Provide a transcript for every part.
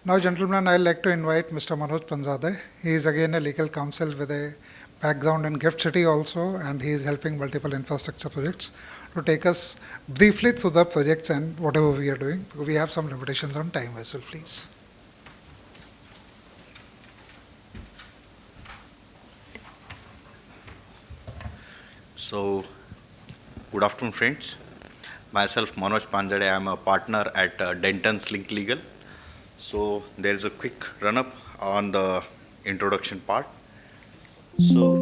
Now, gentlemen, I'd like to invite Mr. Manoj Panzade. He is again a legal counsel with a background in Gift City also, and he is helping multiple infrastructure projects to take us briefly through the projects and whatever we are doing. We have some limitations on time as well, please. So, good afternoon, friends. Myself, Manoj Panjade, I am a partner at Denton's Link Legal. So, there is a quick run-up on the introduction part. So,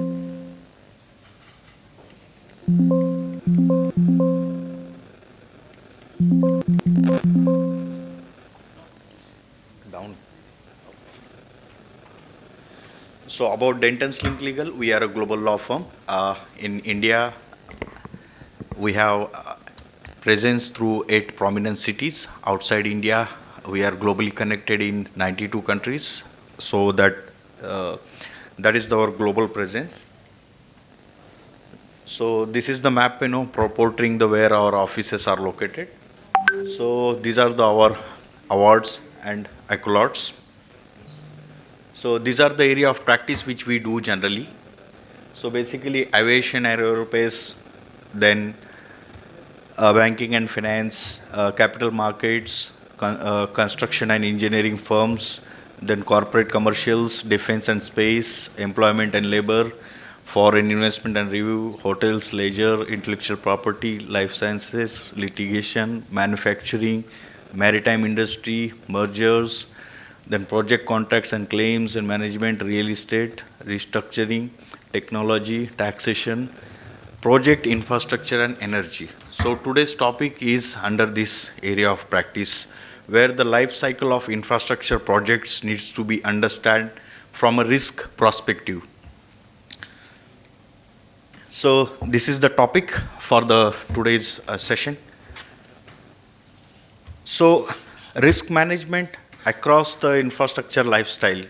down. So, about Denton's Link Legal, we are a global law firm. In India, we have presence through 8 prominent cities. Outside India, we are globally connected in 92 countries. So that is our global presence. So this is the map, purporting where our offices are located. So these are our awards and accolades. So these are the area of practice which we do generally. So basically aviation, aerospace, then banking and finance, capital markets, construction and engineering firms, then corporate commercials, defense and space, employment and labor, foreign investment and review, hotels, leisure, intellectual property, life sciences, litigation, manufacturing, maritime industry, mergers, then project contracts and claims and management, real estate, restructuring, technology, taxation, project infrastructure and energy. So today's topic is under this area of practice where the life cycle of infrastructure projects needs to be understood from a risk perspective. So this is the topic for the today's session. So risk management across the infrastructure lifestyle.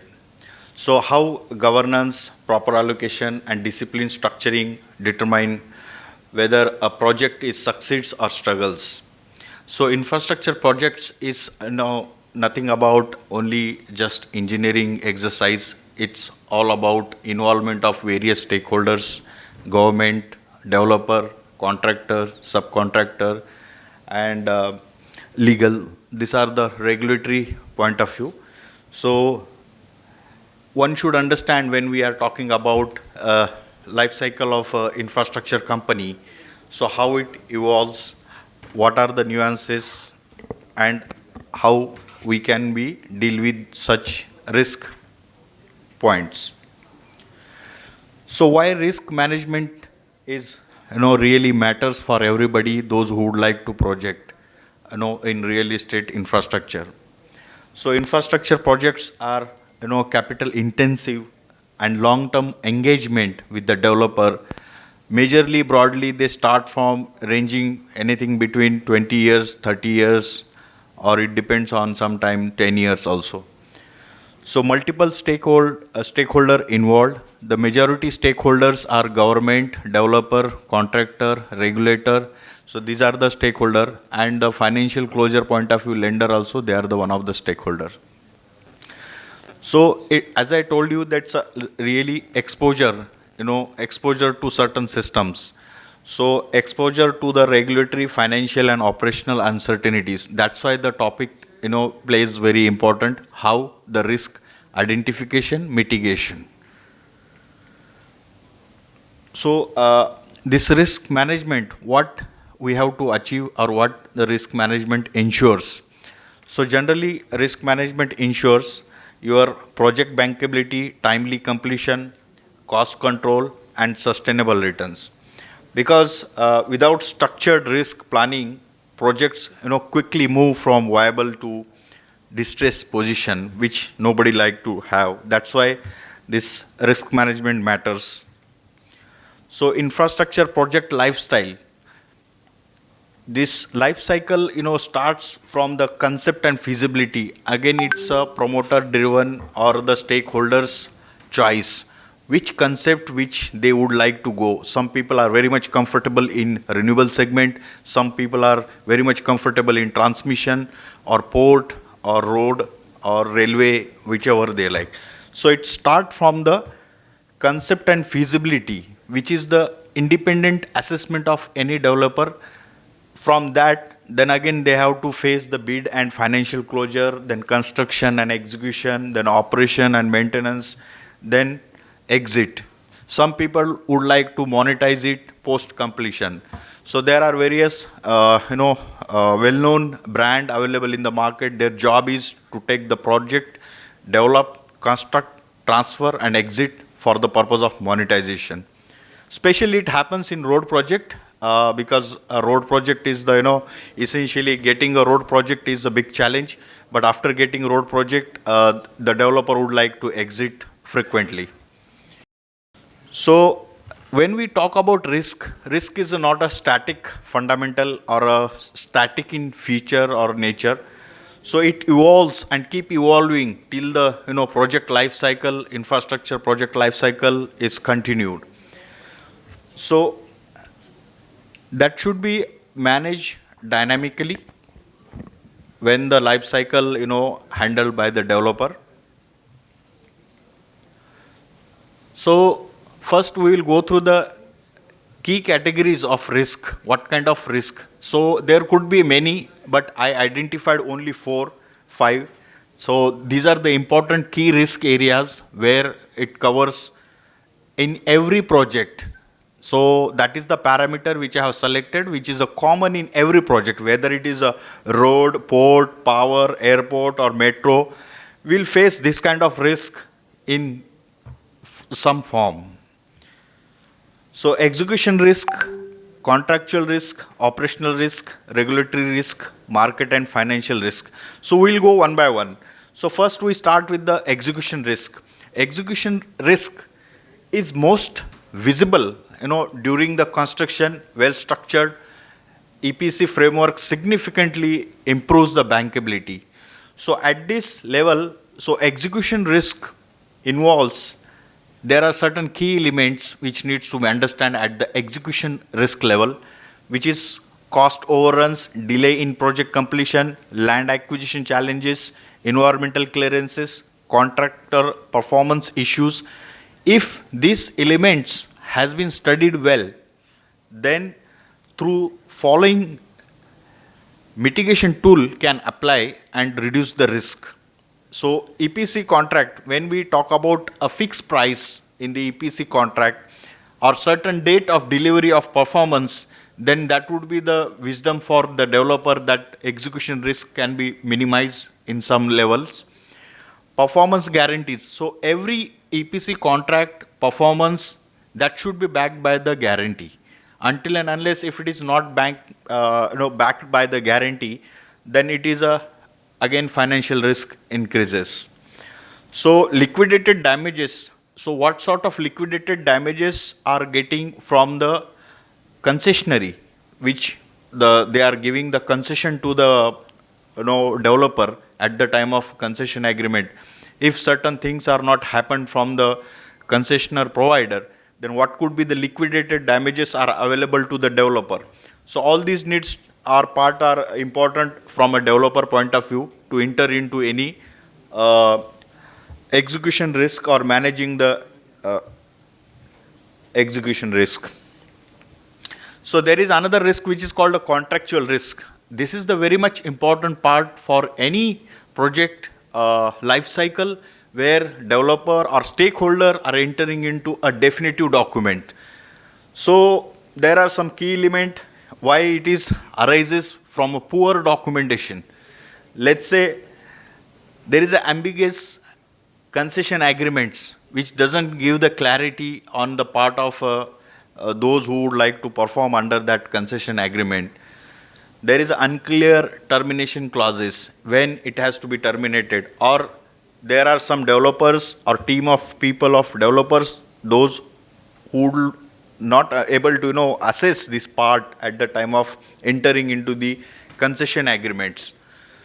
So how governance, proper allocation and discipline structuring determine whether a project is succeeds or struggles. So infrastructure projects is nothing about only just engineering exercise. It's all about involvement of various stakeholders, government, developer, contractor, subcontractor, and legal. These are the regulatory point of view. So one should understand when we are talking about life cycle of infrastructure company, so how it evolves, what are the nuances, and how we can deal with such risk points. So why risk management is really matters for everybody, those who would like to project in real estate infrastructure. So infrastructure projects are capital intensive and long-term engagement with the developer. Majorly, broadly, they start from ranging anything between 20 years, 30 years, or it depends on sometime 10 years also. So multiple stakeholder involved. The majority stakeholders are government, developer, contractor, regulator. So these are the stakeholder, and the financial closure point of view, lender also, they are the one of the stakeholder. So as I told you, that's a really exposure, exposure to certain systems. So exposure to the regulatory, financial and operational uncertainties. That's why the topic, plays very important, how the risk identification, mitigation. So this risk management, what we have to achieve or what the risk management ensures. So generally risk management ensures your project bankability, timely completion, cost control, and sustainable returns. Because without structured risk planning, projects quickly move from viable to distressed position, which nobody like to have. That's why this risk management matters. So infrastructure project lifestyle. This life cycle, starts from the concept and feasibility. Again, it's a promoter driven or the stakeholders choice, which concept which they would like to go. Some people are very much comfortable in renewable segment. Some people are very much comfortable in transmission or port or road or railway, whichever they like. So it start from the concept and feasibility, which is the independent assessment of any developer. From that, then again they have to face the bid and financial closure, then construction and execution, then operation and maintenance, then exit. Some people would like to monetize it post completion. So there are various, well-known brand available in the market. Their job is to take the project, develop, construct, transfer, and exit for the purpose of monetization. Especially it happens in road project, because a road project is essentially getting a road project is a big challenge. But after getting road project, the developer would like to exit frequently. So when we talk about risk, risk is not a static fundamental or a static in feature or nature. So it evolves and keep evolving till the project life cycle, infrastructure project life cycle is continued. So that should be managed dynamically when the life cycle handled by the developer. So first we will go through the key categories of risk. What kind of risk? So there could be many, but I identified only 4, 5. So these are the important key risk areas where it covers in every project. So that is the parameter which I have selected, which is a common in every project, whether it is a road, port, power, airport, or metro. We'll face this kind of risk in some form. So execution risk, contractual risk, operational risk, regulatory risk, market and financial risk. So we'll go one by one. So first we start with the execution risk. Execution risk is most visible, during the construction. Well-structured EPC framework significantly improves the bankability. So at this level, so execution risk involves, there are certain key elements which needs to be understand at the execution risk level, which is cost overruns, delay in project completion, land acquisition challenges, environmental clearances, contractor performance issues. If these elements has been studied well, then through following mitigation tool can apply and reduce the risk. So EPC contract, when we talk about a fixed price in the EPC contract or certain date of delivery of performance, then that would be the wisdom for the developer that execution risk can be minimized in some levels. Performance guarantees. So every EPC contract performance that should be backed by the guarantee. Until and unless if it is not backed by the guarantee, then it is again financial risk increases. So liquidated damages. So what sort of liquidated damages are getting from the concessionary, which they are giving the concession to the developer at the time of concession agreement. If certain things are not happened from the concessionaire provider, then what could be the liquidated damages are available to the developer. So all these needs are important from a developer point of view to enter into any execution risk or managing the execution risk. So there is another risk which is called a contractual risk. This is the very much important part for any project life cycle where developer or stakeholder are entering into a definitive document. So there are some key elements why it arises from a poor documentation. Let's say there is an ambiguous concession agreements which doesn't give the clarity on the part of those who would like to perform under that concession agreement. There is unclear termination clauses when it has to be terminated, or there are some developers or team of people of developers, those who not able to assess this part at the time of entering into the concession agreements.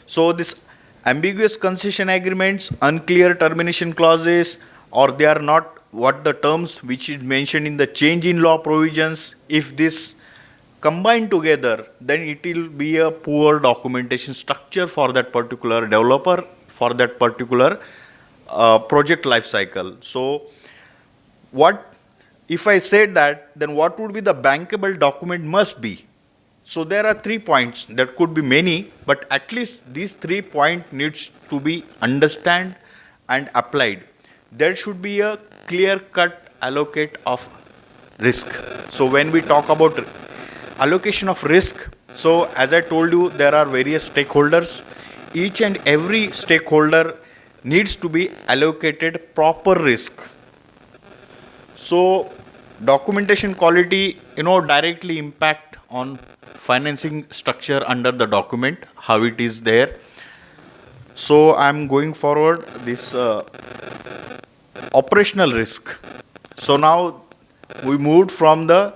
So this ambiguous concession agreements, unclear termination clauses, or they are not what the terms which is mentioned in the change in law provisions, if this combined together, then it will be a poor documentation structure for that particular developer for that particular project life cycle. So what if I said that, then what would be the bankable document must be? So there are 3 points. There could be many, but at least these 3 points needs to be understand and applied. There should be a clear-cut allocate of risk. So when we talk about allocation of risk, so as I told you, there are various stakeholders. Each and every stakeholder needs to be allocated proper risk. So documentation quality, directly impact on financing structure under the document, how it is there. So I'm going forward this operational risk. So now we moved from the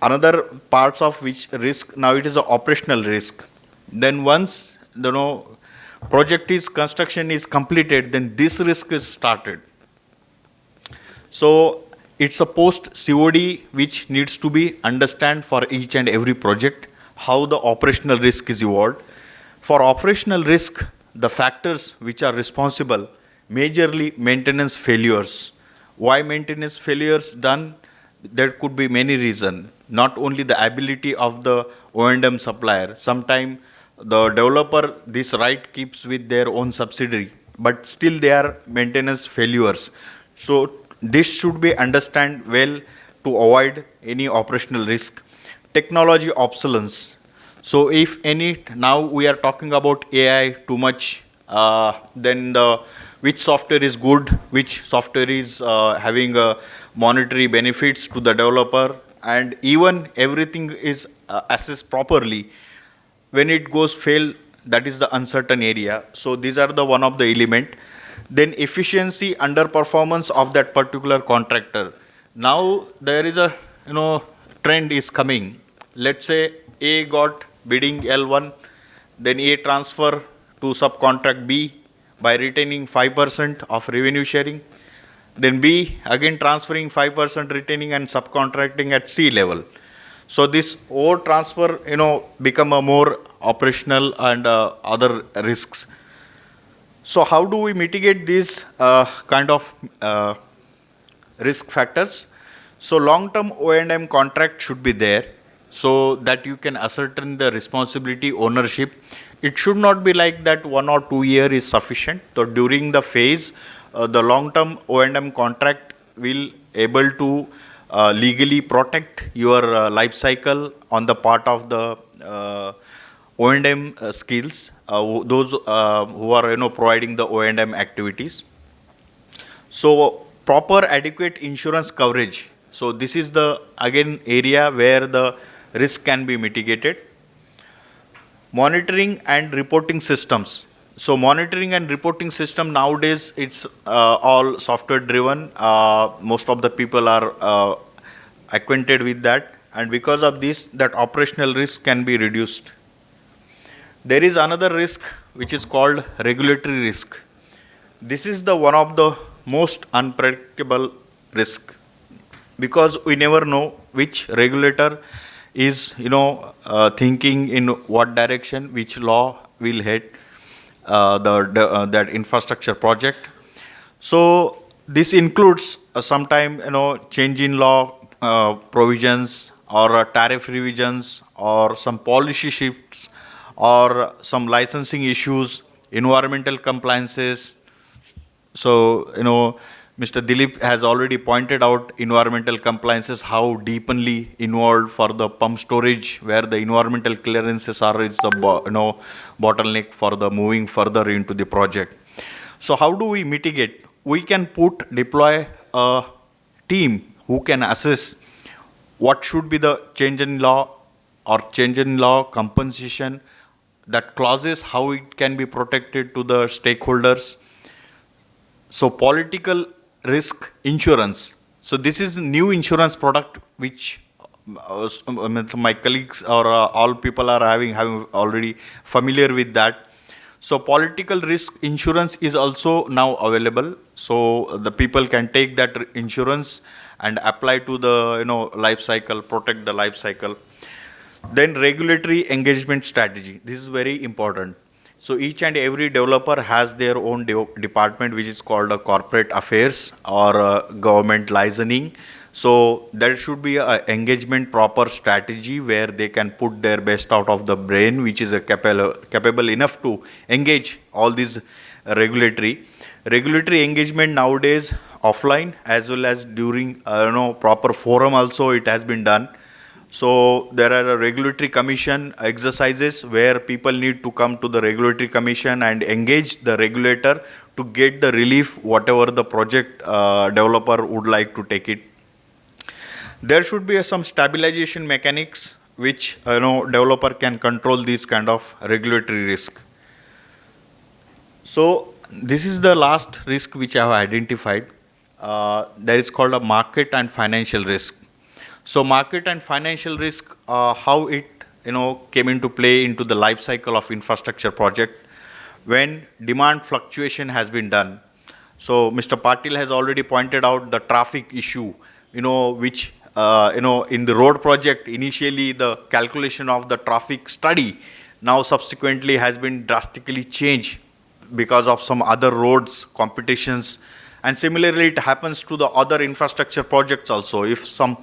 another parts of which risk, now it is the operational risk. Then once project is construction is completed, then this risk is started. So it's a post COD which needs to be understand for each and every project how the operational risk is evolved. For operational risk, the factors which are responsible, majorly maintenance failures. Why maintenance failures done? There could be many reasons. Not only the ability of the O&M supplier. Sometimes the developer this right keeps with their own subsidiary, but still they are maintenance failures. So this should be understand well to avoid any operational risk. Technology obsolescence. So if any, now we are talking about AI too much, then which software is good, which software is having monetary benefits to the developer, and even everything is assessed properly. When it goes fail, that is the uncertain area. So these are the one of the element. Then efficiency underperformance of that particular contractor. Now there is a trend is coming. Let's say A got bidding L1, then A transfer to subcontract B by retaining 5% of revenue sharing. Then B again transferring 5% retaining and subcontracting at C level. So this O transfer become a more operational and other risks. So how do we mitigate these kind of risk factors? So long-term O&M contract should be there so that you can ascertain the responsibility ownership. It should not be like that 1 or 2 years is sufficient. So during the phase, the long-term O&M contract will able to legally protect your life cycle on the part of the O&M skills, those who are providing the O&M activities. So proper adequate insurance coverage. So this is the again area where the risk can be mitigated. Monitoring and reporting systems. So monitoring and reporting system nowadays, it's all software driven. Most of the people are acquainted with that, and because of this, that operational risk can be reduced. There is another risk which is called regulatory risk. This is the one of the most unpredictable risk, because we never know which regulator is thinking in what direction, which law will head that infrastructure project. So this includes sometime change in law provisions, or tariff revisions, or some policy shifts, or some licensing issues, environmental compliances. So Mr. Dilip has already pointed out environmental compliances, how deeply involved for the pump storage, where the environmental clearances are is the bottleneck for the moving further into the project. So how do we mitigate? We can deploy a team who can assess what should be the change in law or change in law compensation, that clauses, how it can be protected to the stakeholders. So political risk insurance. So this is a new insurance product which my colleagues or all people are having already familiar with that. So political risk insurance is also now available. So the people can take that insurance and apply to the life cycle, protect the life cycle. Then regulatory engagement strategy. This is very important. So each and every developer has their own department, which is called a corporate affairs or government licensing. So there should be a engagement proper strategy where they can put their best out of the brain, which is capable enough to engage all these regulatory engagement nowadays offline as well as during proper forum also it has been done. So there are a regulatory commission exercises where people need to come to the regulatory commission and engage the regulator to get the relief whatever the project developer would like to take it. There should be some stabilization mechanics which developer can control this kind of regulatory risk. So this is the last risk which I have identified. That is called a market and financial risk. So market and financial risk, how it came into play into the life cycle of infrastructure project when demand fluctuation has been done. So Mr. Patil has already pointed out the traffic issue, which in the road project initially the calculation of the traffic study now subsequently has been drastically changed because of some other roads competitions, and similarly it happens to the other infrastructure projects also. If some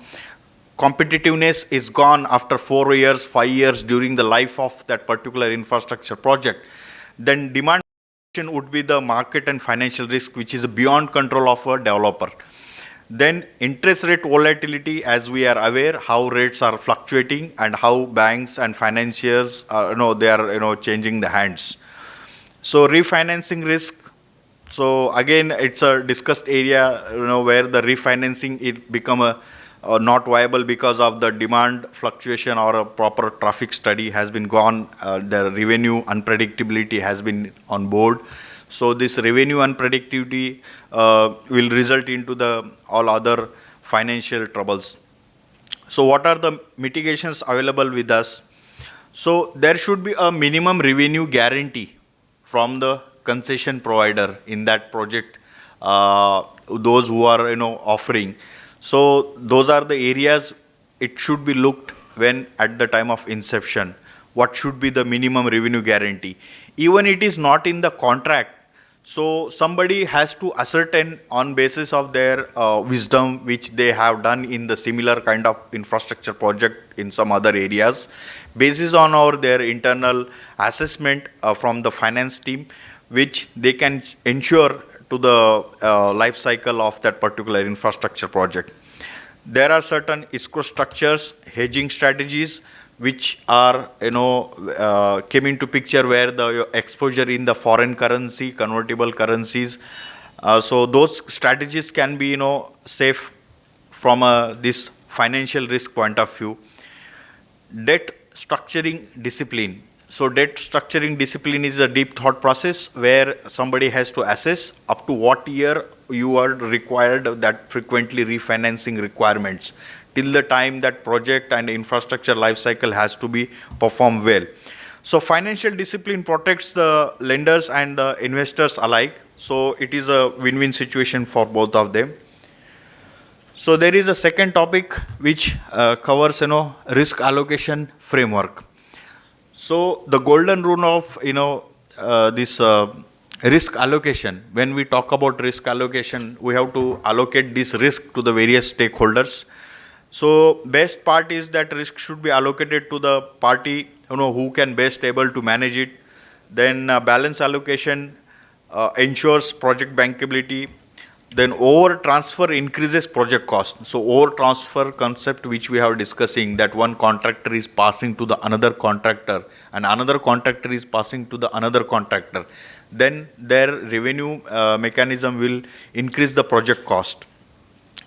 competitiveness is gone after 4 years, 5 years during the life of that particular infrastructure project, then demand would be the market and financial risk which is beyond control of a developer. Then interest rate volatility, as we are aware how rates are fluctuating and how banks and financiers are, they are changing the hands. So refinancing risk, so again it's a discussed area where the refinancing it become a not viable because of the demand fluctuation or a proper traffic study has been gone, the revenue unpredictability has been on board. So this revenue unpredictability will result into the all other financial troubles. So what are the mitigations available with us? So there should be a minimum revenue guarantee from the concession provider in that project, those who are offering. So those are the areas it should be looked when at the time of inception. What should be the minimum revenue guarantee? Even it is not in the contract. So somebody has to ascertain on basis of their wisdom which they have done in the similar kind of infrastructure project in some other areas, basis on their internal assessment from the finance team, which they can ensure to the life cycle of that particular infrastructure project. There are certain escrow structures, hedging strategies, which are came into picture where the exposure in the foreign currency, convertible currencies. So those strategies can be safe from this financial risk point of view. Debt structuring discipline. So debt structuring discipline is a deep thought process where somebody has to assess up to what year you are required that frequently refinancing requirements till the time that project and infrastructure life cycle has to be performed well. So financial discipline protects the lenders and the investors alike. So it is a win-win situation for both of them. So there is a second topic which covers risk allocation framework. So the golden rule of this risk allocation, when we talk about risk allocation, we have to allocate this risk to the various stakeholders. So best part is that risk should be allocated to the party who can best able to manage it. Then balance allocation ensures project bankability. Then over transfer increases project cost. So over transfer concept which we have discussing, that one contractor is passing to the another contractor and another contractor is passing to the another contractor, then their revenue mechanism will increase the project cost.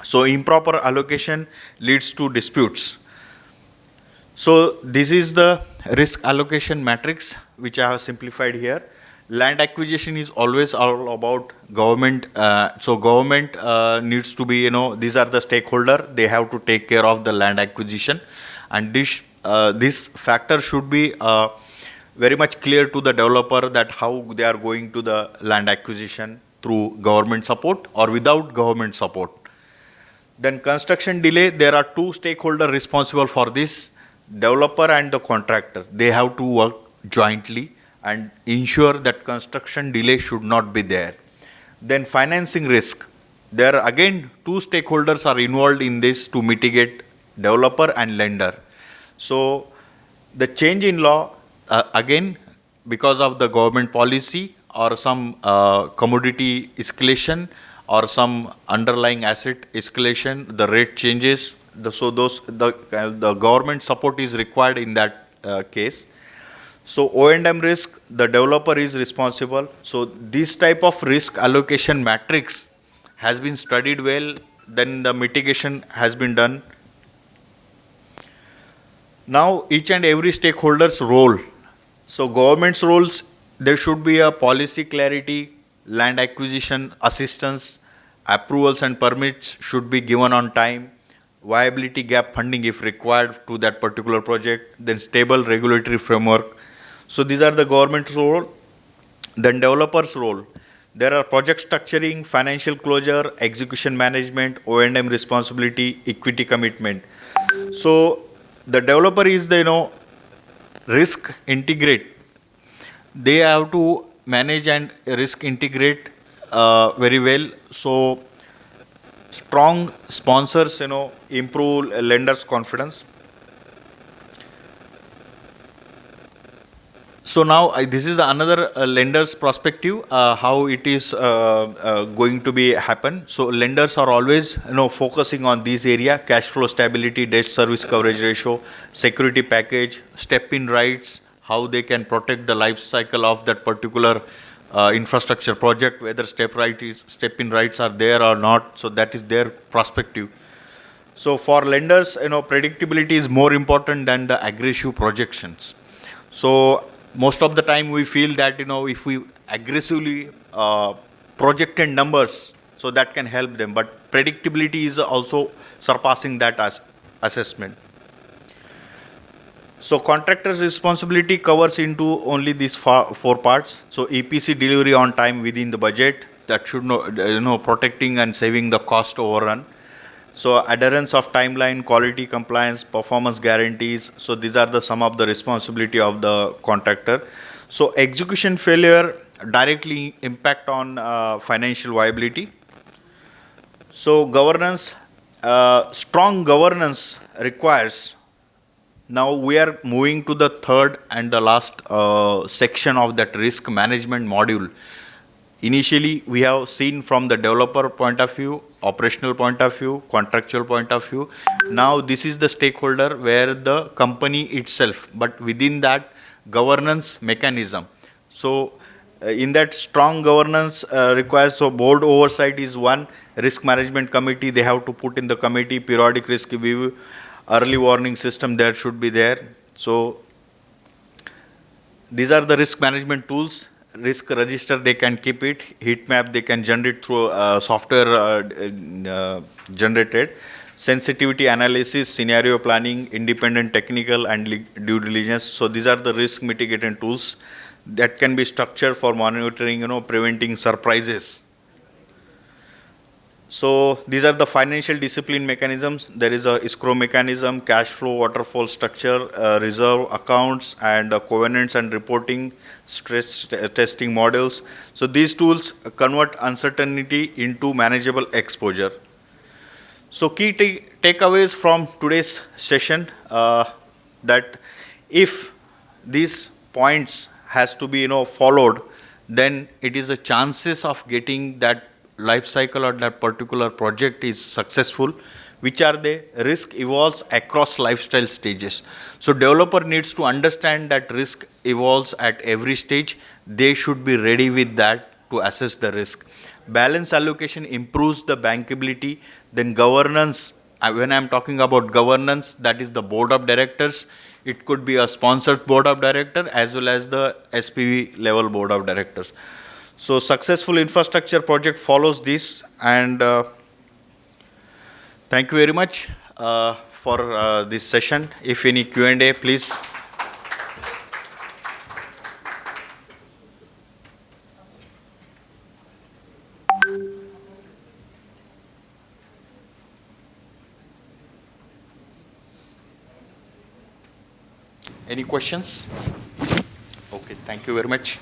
So improper allocation leads to disputes. So this is the risk allocation matrix which I have simplified here. Land acquisition is always all about government. So government needs to be, these are the stakeholder. They have to take care of the land acquisition, and this factor should be very much clear to the developer that how they are going to the land acquisition through government support or without government support. Then construction delay, there are two stakeholders responsible for this, developer and the contractor. They have to work jointly and ensure that construction delay should not be there. Then financing risk. There are again two stakeholders are involved in this to mitigate, developer and lender. So the change in law, again, because of the government policy or some commodity escalation or some underlying asset escalation, the rate changes. The government support is required in that case. So O&M risk, the developer is responsible. So this type of risk allocation matrix has been studied well, then the mitigation has been done. Now each and every stakeholder's role. So government's roles, there should be a policy clarity, land acquisition assistance, approvals and permits should be given on time, viability gap funding if required to that particular project, then stable regulatory framework. So these are the government's role. Then developer's role. There are project structuring, financial closure, execution management, O&M responsibility, equity commitment. So the developer is the risk integrate. They have to manage and risk integrate very well. So strong sponsors improve lenders' confidence. So now this is another lender's perspective, how it is going to be happen. So lenders are always focusing on this area: cash flow stability, debt service coverage ratio, security package, step-in rights, how they can protect the life cycle of that particular infrastructure project, whether step-in rights are there or not. So that is their perspective. So for lenders, predictability is more important than the aggressive projections. So most of the time we feel that if we aggressively projected numbers, so that can help them, but predictability is also surpassing that as assessment. So contractor's responsibility covers into only these four parts. So EPC delivery on time within the budget, that should protecting and saving the cost overrun. So adherence of timeline, quality compliance, performance guarantees. So these are some of the responsibility of the contractor. So execution failure directly impact on financial viability. So governance, strong governance requires. Now we are moving to the third and the last section of that risk management module. Initially, we have seen from the developer point of view, operational point of view, contractual point of view. Now this is the stakeholder where the company itself, but within that governance mechanism. So in that strong governance requires, so board oversight is one, risk management committee, they have to put in the committee, periodic risk review, early warning system that should be there. So these are the risk management tools. Risk register, they can keep it. Heat map, they can generate through software generated. Sensitivity analysis, scenario planning, independent technical and due diligence. So these are the risk mitigating tools that can be structured for monitoring, preventing surprises. So these are the financial discipline mechanisms. There is a escrow mechanism, cash flow, waterfall structure, reserve accounts, and covenants and reporting, stress testing models. So these tools convert uncertainty into manageable exposure. So key takeaways from today's session, that if these points has to be followed, then it is a chances of getting that life cycle or that particular project is successful. Which are the risk evolves across lifestyle stages. So developer needs to understand that risk evolves at every stage. They should be ready with that to assess the risk. Balance allocation improves the bankability. Then governance, when I'm talking about governance, that is the board of directors. It could be a sponsored board of director as well as the SPV level board of directors. So successful infrastructure project follows this, and thank you very much for this session. If any Q&A, please. Any questions? Okay. Thank you very much.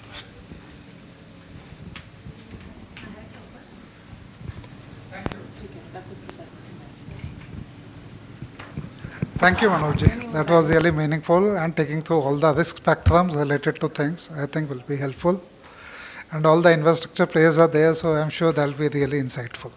Thank you, Manojji. That was really meaningful, and taking through all the risk spectrums related to things, I think will be helpful. And all the infrastructure players are there, so I'm sure that'll be really insightful.